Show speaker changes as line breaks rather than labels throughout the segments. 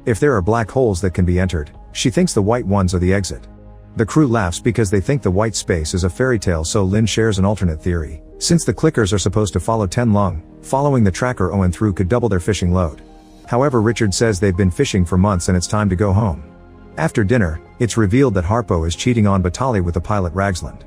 If there are black holes that can be entered, she thinks the white ones are the exit. The crew laughs because they think the white space is a fairy tale, so Lin shares an alternate theory. Since the clickers are supposed to follow Tianlong, following the tracker Owen through could double their fishing load. However, Richard says they've been fishing for months and it's time to go home. After dinner, it's revealed that Harpo is cheating on Batali with the pilot Ragsland.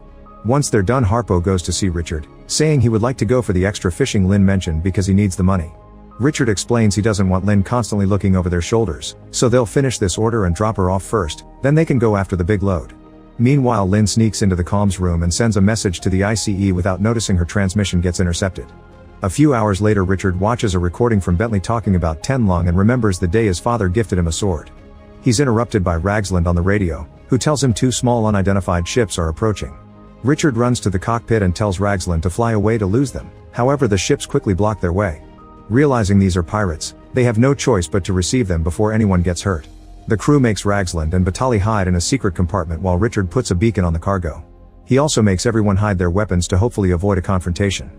Once they're done, Harpo goes to see Richard, saying he would like to go for the extra fishing Lin mentioned because he needs the money. Richard explains he doesn't want Lin constantly looking over their shoulders, so they'll finish this order and drop her off first, then they can go after the big load. Meanwhile, Lin sneaks into the comms room and sends a message to the ICE without noticing her transmission gets intercepted. A few hours later, Richard watches a recording from Bentley talking about Tianlong and remembers the day his father gifted him a sword. He's interrupted by Ragsland on the radio, who tells him 2 small unidentified ships are approaching. Richard runs to the cockpit and tells Ragsland to fly away to lose them, however the ships quickly block their way. Realizing these are pirates, they have no choice but to receive them before anyone gets hurt. The crew makes Ragsland and Batali hide in a secret compartment while Richard puts a beacon on the cargo. He also makes everyone hide their weapons to hopefully avoid a confrontation.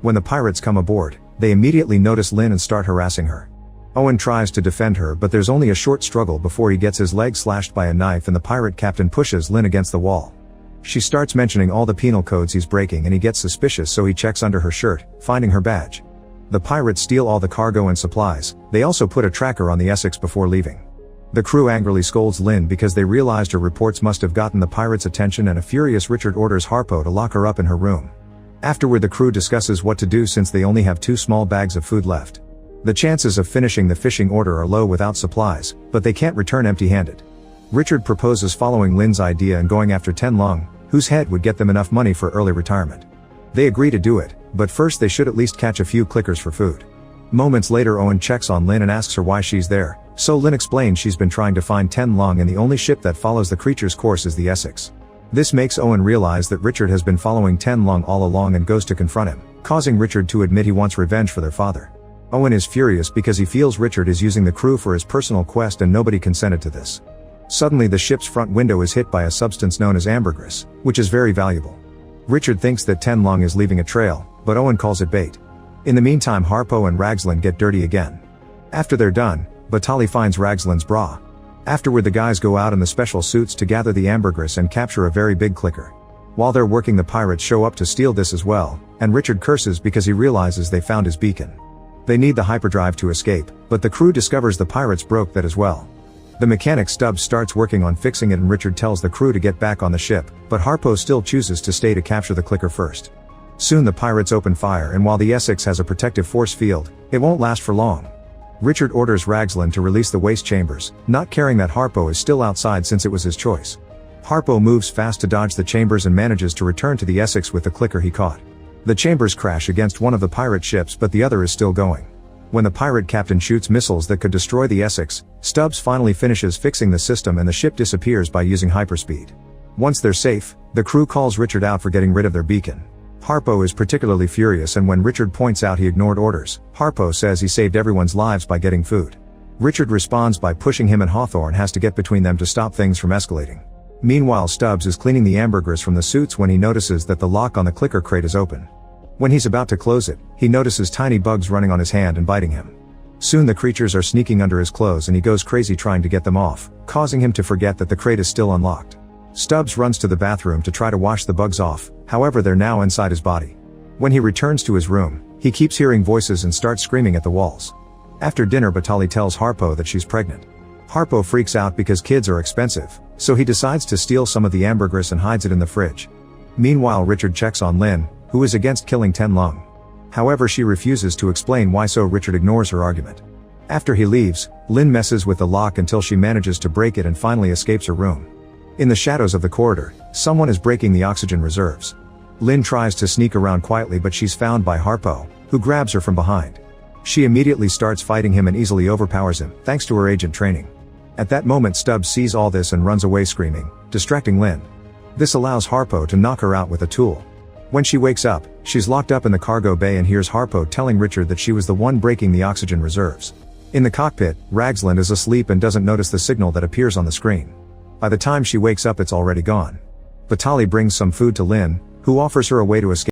When the pirates come aboard, they immediately notice Lin and start harassing her. Owen tries to defend her, but there's only a short struggle before he gets his leg slashed by a knife and the pirate captain pushes Lin against the wall. She starts mentioning all the penal codes he's breaking and he gets suspicious, so he checks under her shirt, finding her badge. The pirates steal all the cargo and supplies. They also put a tracker on the Essex before leaving. The crew angrily scolds Lin because they realized her reports must have gotten the pirates' attention, and a furious Richard orders Harpo to lock her up in her room. Afterward, the crew discusses what to do since they only have 2 small bags of food left. The chances of finishing the fishing order are low without supplies, but they can't return empty-handed. Richard proposes following Lin's idea and going after Tianlong, whose head would get them enough money for early retirement. They agree to do it, but first they should at least catch a few clickers for food. Moments later, Owen checks on Lin and asks her why she's there, so Lin explains she's been trying to find Tianlong and the only ship that follows the creature's course is the Essex. This makes Owen realize that Richard has been following Tianlong all along and goes to confront him, causing Richard to admit he wants revenge for their father. Owen is furious because he feels Richard is using the crew for his personal quest and nobody consented to this. Suddenly, the ship's front window is hit by a substance known as ambergris, which is very valuable. Richard thinks that Tianlong is leaving a trail, but Owen calls it bait. In the meantime, Harpo and Ragsland get dirty again. After they're done, Batali finds Ragsland's bra. Afterward, the guys go out in the special suits to gather the ambergris and capture a very big clicker. While they're working, the pirates show up to steal this as well, and Richard curses because he realizes they found his beacon. They need the hyperdrive to escape, but the crew discovers the pirates broke that as well. The mechanic Stubbs starts working on fixing it and Richard tells the crew to get back on the ship, but Harpo still chooses to stay to capture the clicker first. Soon the pirates open fire, and while the Essex has a protective force field, it won't last for long. Richard orders Ragsland to release the waste chambers, not caring that Harpo is still outside since it was his choice. Harpo moves fast to dodge the chambers and manages to return to the Essex with the clicker he caught. The chambers crash against one of the pirate ships, but the other is still going. When the pirate captain shoots missiles that could destroy the Essex, Stubbs finally finishes fixing the system and the ship disappears by using hyperspeed. Once they're safe, the crew calls Richard out for getting rid of their beacon. Harpo is particularly furious, and when Richard points out he ignored orders, Harpo says he saved everyone's lives by getting food. Richard responds by pushing him, and Hawthorne has to get between them to stop things from escalating. Meanwhile, Stubbs is cleaning the ambergris from the suits when he notices that the lock on the clicker crate is open. When he's about to close it, he notices tiny bugs running on his hand and biting him. Soon the creatures are sneaking under his clothes and he goes crazy trying to get them off, causing him to forget that the crate is still unlocked. Stubbs runs to the bathroom to try to wash the bugs off, however they're now inside his body. When he returns to his room, he keeps hearing voices and starts screaming at the walls. After dinner, Batali tells Harpo that she's pregnant. Harpo freaks out because kids are expensive, so he decides to steal some of the ambergris and hides it in the fridge. Meanwhile, Richard checks on Lin, who is against killing Tianlong. However, she refuses to explain why, so Richard ignores her argument. After he leaves, Lin messes with the lock until she manages to break it and finally escapes her room. In the shadows of the corridor, someone is breaking the oxygen reserves. Lin tries to sneak around quietly, but she's found by Harpo, who grabs her from behind. She immediately starts fighting him and easily overpowers him, thanks to her agent training. At that moment, Stubbs sees all this and runs away screaming, distracting Lin. This allows Harpo to knock her out with a tool. When she wakes up, she's locked up in the cargo bay and hears Harpo telling Richard that she was the one breaking the oxygen reserves. In the cockpit, Ragsland is asleep and doesn't notice the signal that appears on the screen. By the time she wakes up, it's already gone. Batali brings some food to Lin, who offers her a way to escape.